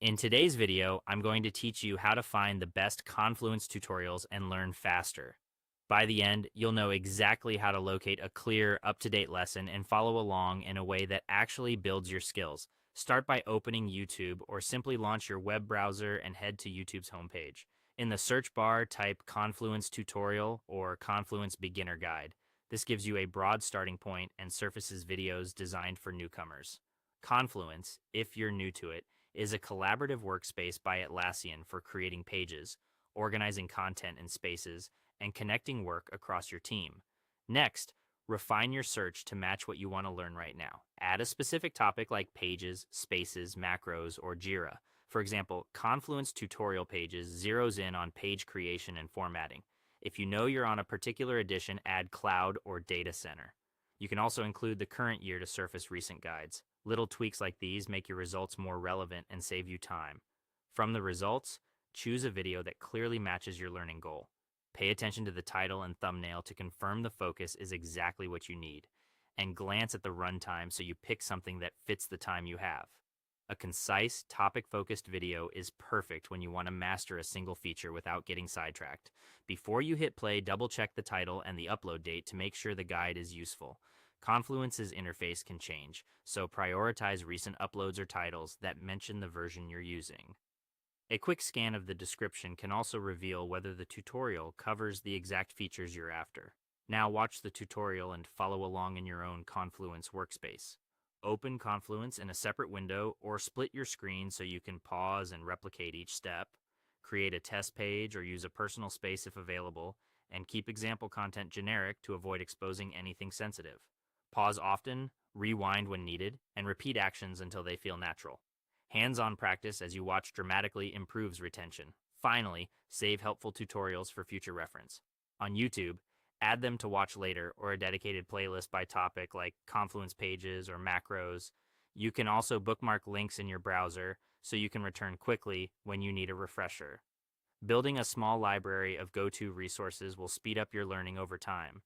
In today's video, I'm going to teach you how to find the best Confluence tutorials and learn faster. By the end, you'll know exactly how to locate a clear, up-to-date lesson and follow along in a way that actually builds your skills. Start by opening YouTube or simply launch your web browser and head to YouTube's homepage. In the search bar, type Confluence Tutorial or Confluence Beginner Guide. This gives you a broad starting point and surfaces videos designed for newcomers. Confluence, if you're new to it, is a collaborative workspace by Atlassian for creating pages, organizing content in spaces, and connecting work across your team. Next, refine your search to match what you want to learn right now. Add a specific topic like pages, spaces, macros, or Jira. For example, Confluence tutorial pages zeroes in on page creation and formatting. If you know you're on a particular edition, add Cloud or Data Center. You can also include the current year to surface recent guides. Little tweaks like these make your results more relevant and save you time. From the results, choose a video that clearly matches your learning goal. Pay attention to the title and thumbnail to confirm the focus is exactly what you need, and glance at the runtime so you pick something that fits the time you have. A concise, topic-focused video is perfect when you want to master a single feature without getting sidetracked. Before you hit play, double-check the title and the upload date to make sure the guide is useful. Confluence's interface can change, so prioritize recent uploads or titles that mention the version you're using. A quick scan of the description can also reveal whether the tutorial covers the exact features you're after. Now watch the tutorial and follow along in your own Confluence workspace. Open Confluence in a separate window or split your screen so you can pause and replicate each step. Create a test page or use a personal space if available, and keep example content generic to avoid exposing anything sensitive. Pause often, rewind when needed, and repeat actions until they feel natural. Hands-on practice as you watch dramatically improves retention. Finally, save helpful tutorials for future reference. On YouTube, add them to watch later or a dedicated playlist by topic like Confluence pages or macros. You can also bookmark links in your browser so you can return quickly when you need a refresher. Building a small library of go-to resources will speed up your learning over time.